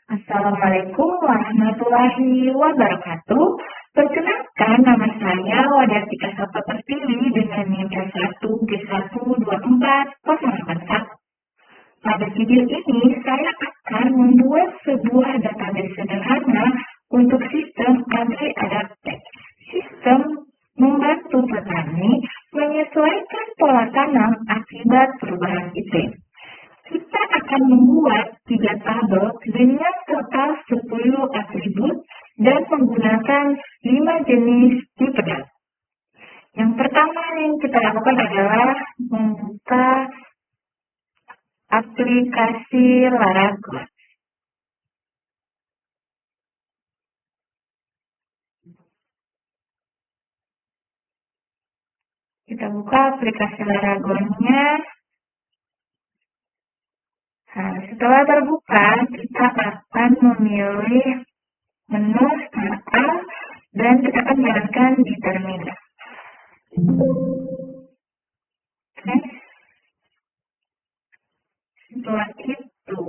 Assalamualaikum warahmatullahi wabarakatuh. Perkenalkan, nama saya Wadatika Sapa Pertiwi dengan NIM K1G1240881. Pada video ini, saya akan membuat sebuah database sederhana untuk sistem agri-adaptif. Sistem membantu petani menyesuaikan pola tanam akibat perubahan iklim. Kita akan membuat 3 tabel dengan total 10 atribut dan menggunakan 5 jenis tipe data. Yang pertama yang kita lakukan adalah membuka aplikasi Laragon. Kita buka aplikasi Laragonnya. Nah, setelah terbuka, kita akan memilih menu startup dan kita akan jalankan di terminal. Oke. Setelah itu,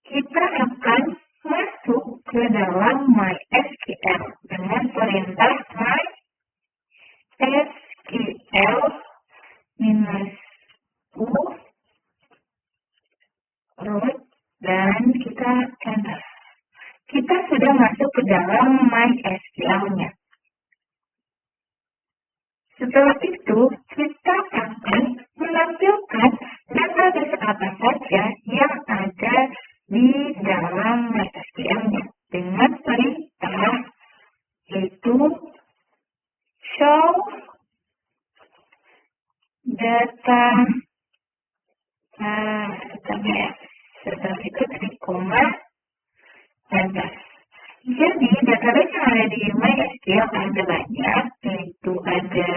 kita akan masuk ke dalam MySQL dengan perintah MySQL-U root dan kita enter. Kita sudah masuk ke dalam MySQL-nya. Setelah itu, kita akan menampilkan database apa saja yang ada di dalam MySQL-nya dengan perintah yaitu show data. Setelah itu klik koma enter. Jadi database yang ada di MySQL ada banyak, yaitu ada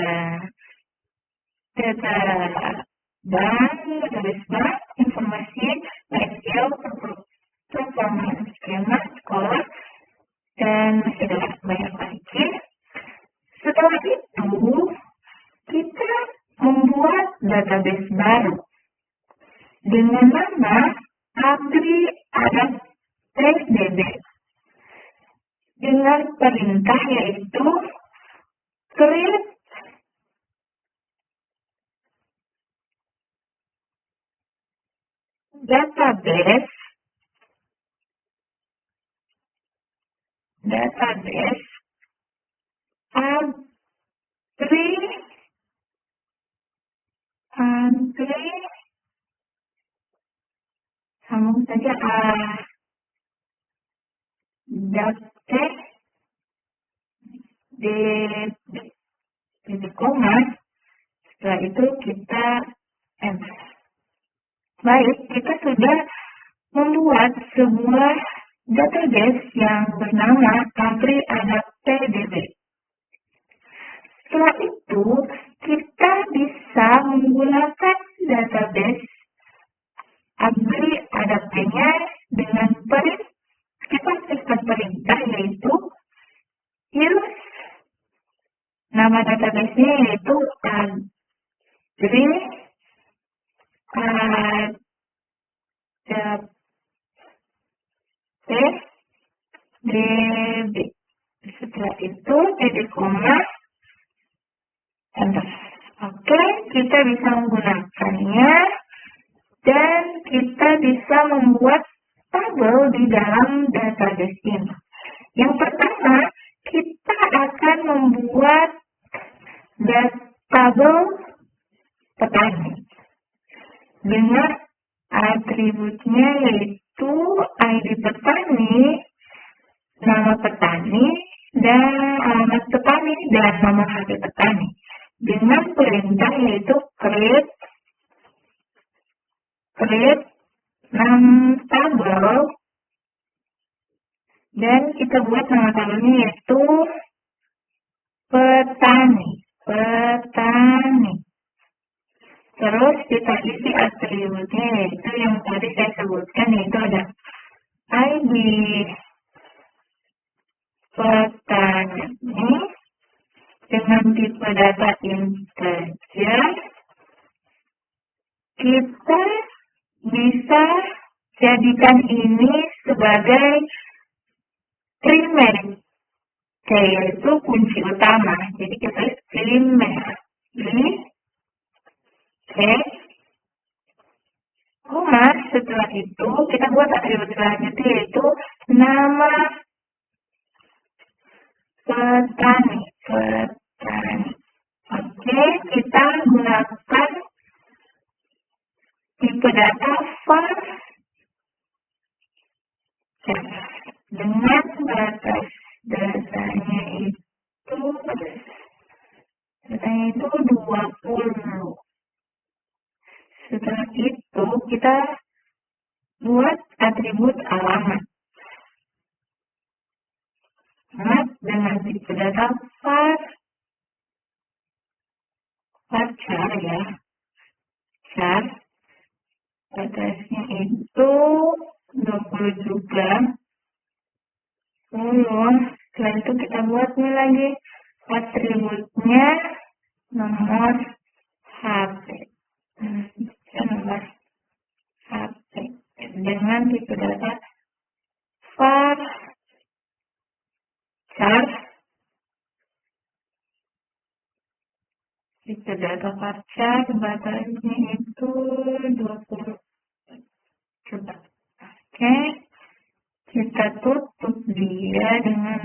data bank, database bank, informasi, MySQL, performance skema, sekolah, dan masih ada banyak lagi. Setelah itu kita membuat database baru dengan nama agri-adaptif.db dengan perintah yaitu create database agri sambung saja di koma. Setelah itu kita enter. Baik, kita sudah membuat sebuah database yang bernama agri-adaptif.db. Setelah itu kita bisa menggunakan database agri-adaptifnya dengan perintah yaitu use nama database-nya yaitu agri-adaptif.db. Setelah itu titik koma enter. Oke, kita bisa menggunakannya dan kita bisa membuat tabel di dalam database ini. Yang pertama, kita akan membuat tabel petani dengan atributnya yaitu ID petani, nama petani, dan alamat petani dan nomor HP petani dengan perintah yaitu create tabel dan kita buat nama tabelnya yaitu petani. Terus kita isi atributnya yaitu yang tadi saya sebutkan yaitu ada ID petani dengan tipe data integer. Kita bisa jadikan ini sebagai primer, yaitu kunci utama. Jadi kita primer. Ini, oke. Koma, setelah itu kita buat atribut selanjutnya yaitu nama petani. Oke, kita gunakan tipe data var dengan batas datanya itu 20. Setelah itu kita buat atribut alamat. Dengan tipe data var char ya. Char batasnya itu 20 juga. Setelah itu kita buat nih lagi atributnya nomor HP. Nomor HP dengan tipe data var char. Tipe data var char batasnya itu 20 juga. Oke, kita tutup dia dengan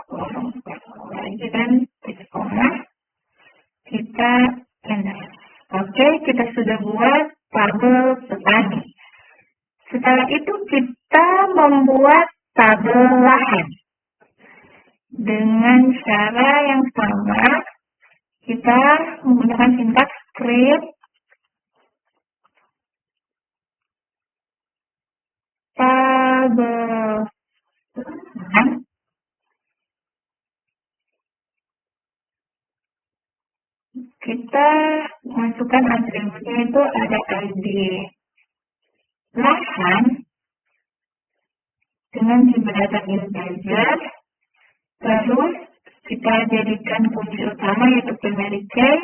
kolom lagi dan titik koma. Kita enter. Oke, kita sudah buat tabel petani. Setelah itu kita membuat tabel lahan. Dengan cara yang sama, kita menggunakan sintaks create tabel lahan. Kita masukkan atributnya itu ada ID lahan dengan tipe data integer. Terus kita jadikan kunci utama yaitu primary key.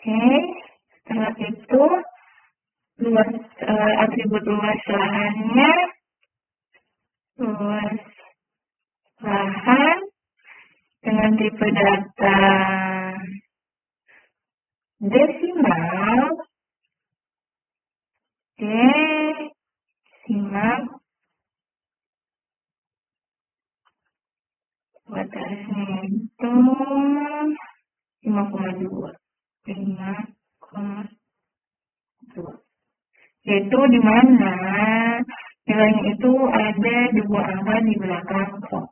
Oke, setelah itu atribut luas lahannya, luas lahan dengan tipe data desimal, batasnya itu 5,2. Yaitu di mana nilainya itu ada 2 angka di belakang kok.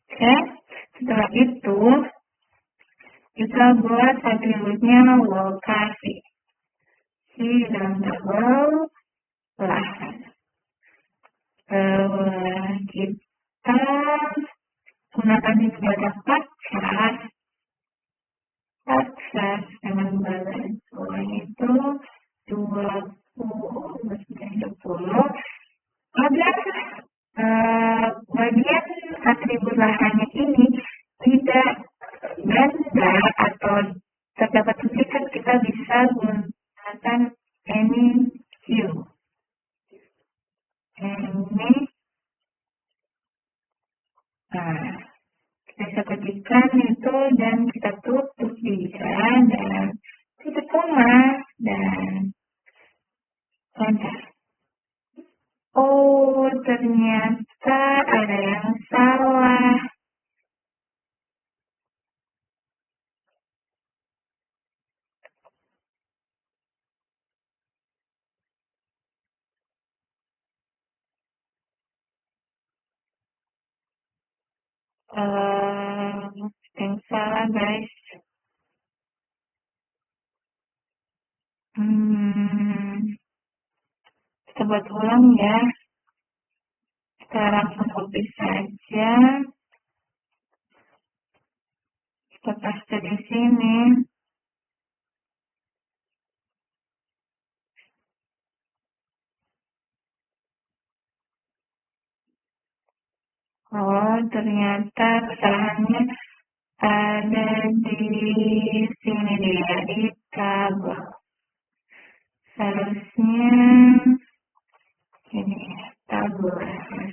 Oke, setelah itu kita buat atributnya lokasi di dalam tabel lahan. Kita gunakan di data char dengan batas itu 20 agar bagian atribut lahannya ini tidak ganda atau terdapat duplikat, kita bisa menggunakan any view. Kita bisa ketikkan itu dan kita tutup dia dan titik koma dan enter. Oh, ternyata ada yang salah. Yang salah guys. Kita buat ulang ya. Kita langsung copy saja. Kita paste di sini. Oh, ternyata kesalahannya ada di sini dia, di tabel. harusnya ini tabel.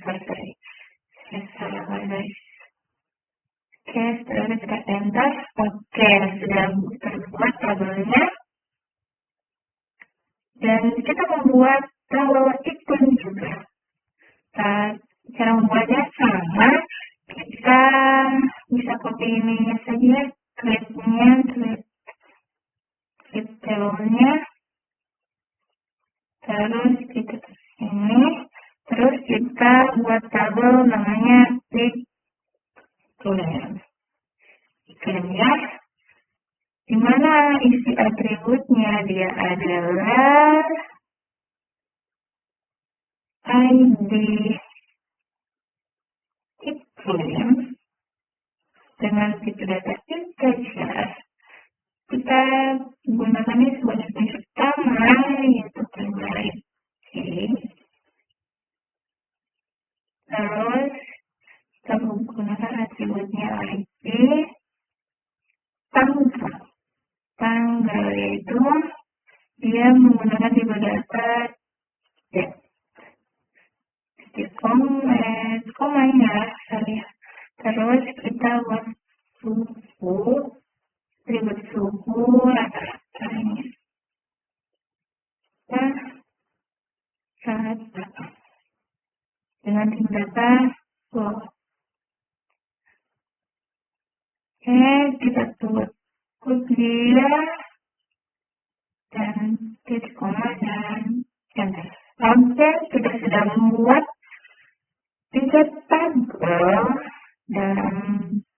Sorry. Saya salah guys. Oke, setelah kita enter. Oke, sudah terbuat tabelnya. Dan kita membuat tabel ikon juga. Cara membuatnya sama. Kita bisa copy ininya saja, klipnya, klip tabelnya. Terus kita ke sini. Terus kita buat tabel namanya iklim ya. Dimana isi atributnya dia adalah ID iklim dengan tipe data integer. Kita gunakan ini sebagai prinsip utama yaitu primary key. Terus kita menggunakan atributnya ID tanggal yaitu dia menggunakan tipe data komanya sorry. Terus kita buat suhu, atribut suhu rata-ratanya dengan tipe data kita tutup dia dan titik koma dan enter. Oke, kita sudah membuat 3 tabel dalam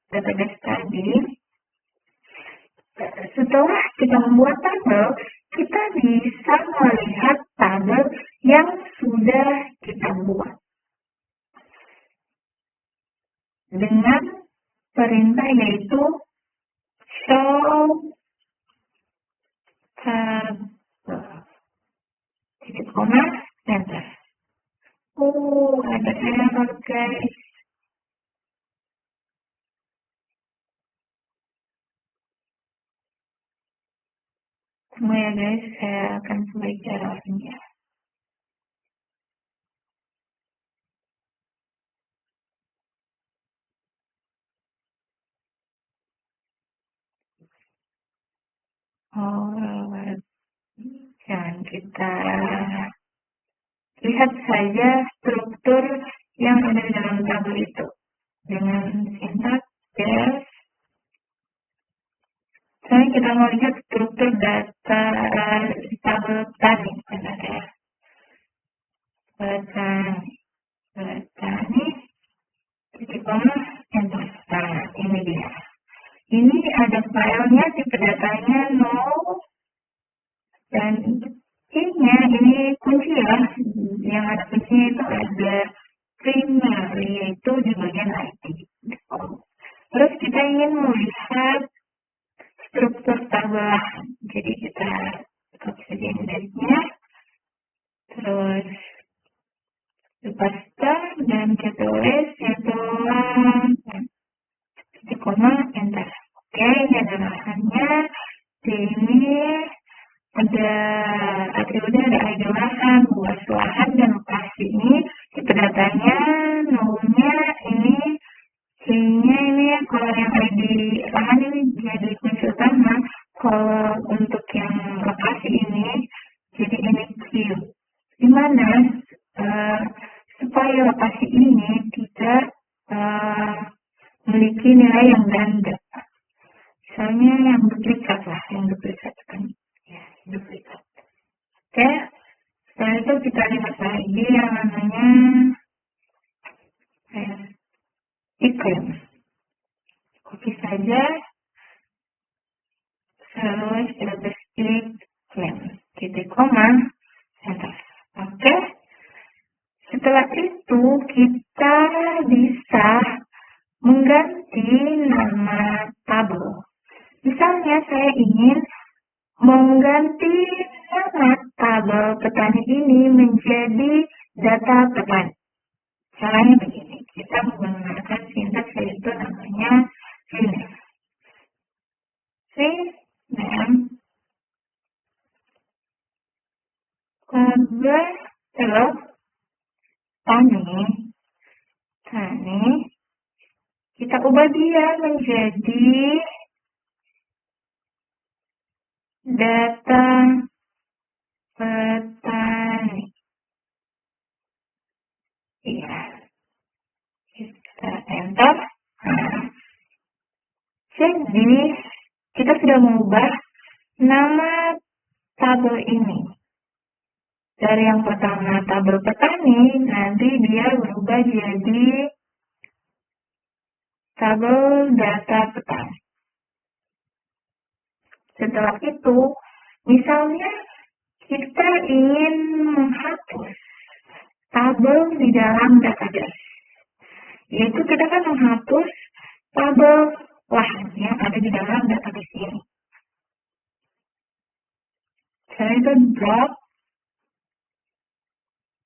database tadi. Setelah kita membuat tabel, kita bisa melihat tabel yang sudah kita buat dengan perintah yaitu show tabel titik koma enter. Ada error guys. Tunggu ya guys, saya akan perbaiki errornya. Dan kita lihat saja struktur yang ada di dalam tabel itu dengan sintaks des. Sekarang kita mau lihat struktur data tabel tadi sebenarnya. Petani titik koma enter. Nah, ini dia. Ini ada filenya, tipe datanya 0 dan key-nya ini kunci ya. Yang ada kuncinya itu ada primary yaitu di bagian ID. Terus kita ingin melihat struktur tabel. Jadi kita copy saja indexnya. Terus paste dan kita tulis yaitu titik koma enter. Oke, ini ada lahannya. Ini ada atributnya, ada ID lahan, luas lahan dan lokasi. Ini tipe datanya, nolnya ini, key-nya ini ya. Kalau yang ID lahan ini jadi kunci utama. Kalau untuk yang lokasi ini jadi ini Q. Dimana supaya lokasi ini tidak memiliki nilai yang ganda. Misalnya yang duplikat lah, yang duplikat kan. Ya, duplikat. Oke, setelah itu kita lihat lagi yang namanya iklim. Copy saja. Terus kita klik iklim. Titik koma, enter. Oke. Setelah itu kita bisa mengganti nama tabel. Misalnya saya ingin mengganti nama tabel petani ini menjadi data petani. Caranya begini, kita menggunakan sintaks yaitu namanya cname. Cname tabel tani, kita ubah dia menjadi data petani. Iya, kita enter. Nah, jadi kita sudah mengubah nama tabel ini. Dari yang pertama tabel petani, nanti dia berubah jadi tabel data petani. Setelah itu, misalnya kita ingin menghapus tabel di dalam database. Yaitu kita akan menghapus tabel lahan yang ada di dalam database ini. Saya itu drop,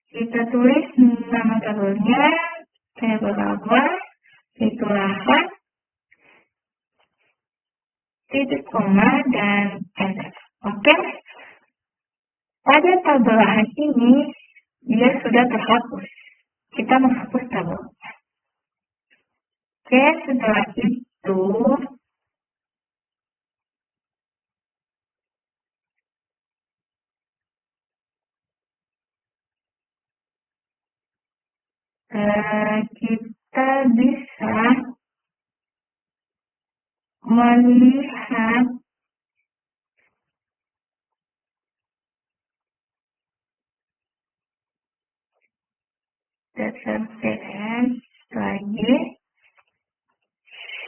kita tulis nama tabelnya, tabel apa, itu lahan, titik koma, dan enter. Oke? Pada tabel lahan ini, dia sudah terhapus. Kita menghapus tabelnya. Oke, setelah itu, kita bisa melihat database lagi,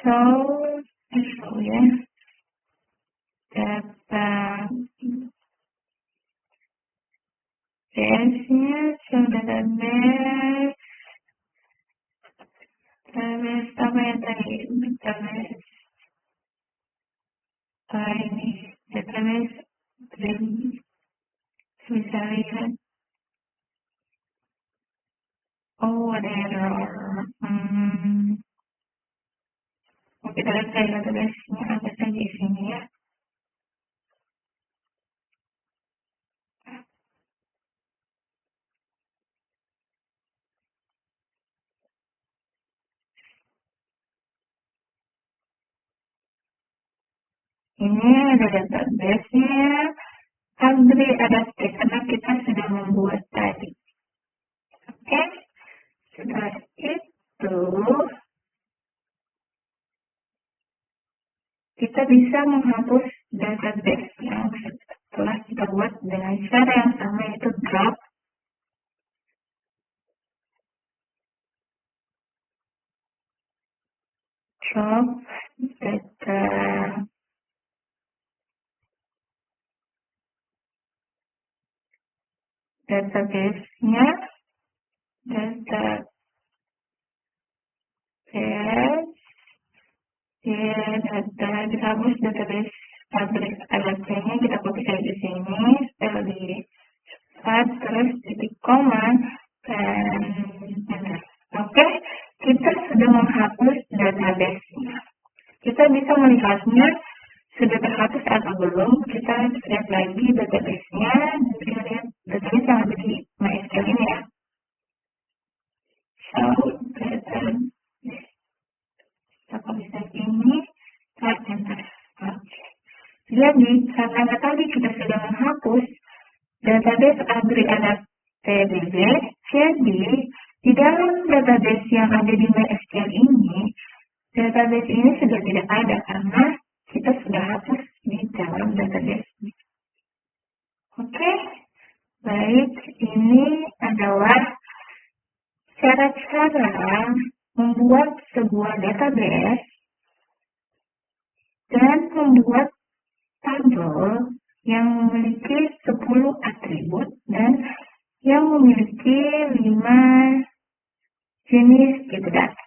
show ya, database-nya, show database apa yang tadi, database ini, database bisa lihat. Oh, ada error. Kita lihat dari database-nya apa saja di sini ya. Ini ada database-nya, Agri Adaptif, karena kita sudah membuat tadi. Oke, setelah itu kita bisa menghapus database yang setelah kita buat dengan cara yang sama, yaitu drop database-nya, database, data dihapus database pabrik alatnya, kita copy saja di sini, setelah di add, terus titik koma, dan enter. Oke, kita sudah menghapus database-nya. Kita bisa melihatnya sudah terhapus atau belum. Kita lihat lagi database-nya, kita lihat database yang ada di MySQL ini ya. So, database. Kita bisa ini, kita enter. Oke. Jadi, karena tadi kita sudah menghapus database Agri Adaptif TDB, jadi di dalam database yang ada di MySQL ini, database ini sudah tidak ada karena kita sudah hapus di dalam database. Oke, baik, ini adalah cara-cara membuat sebuah database dan membuat tabel yang memiliki 10 atribut dan yang memiliki 5 jenis gitu data.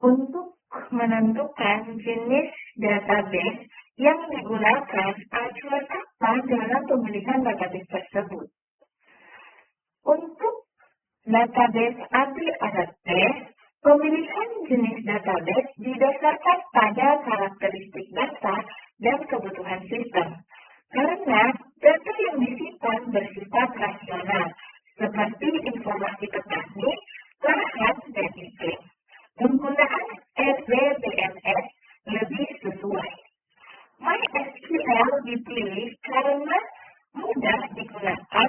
Untuk menentukan jenis database yang digunakan, acuan apa dalam pemilihan database tersebut. Database API ada tes. Pemilihan jenis database didasarkan pada karakteristik data dan kebutuhan sistem. Karena data yang disimpan bersifat rasional, seperti informasi petani, lahan, dan iklim. Penggunaan RDBMS lebih sesuai. MySQL dipilih karena mudah digunakan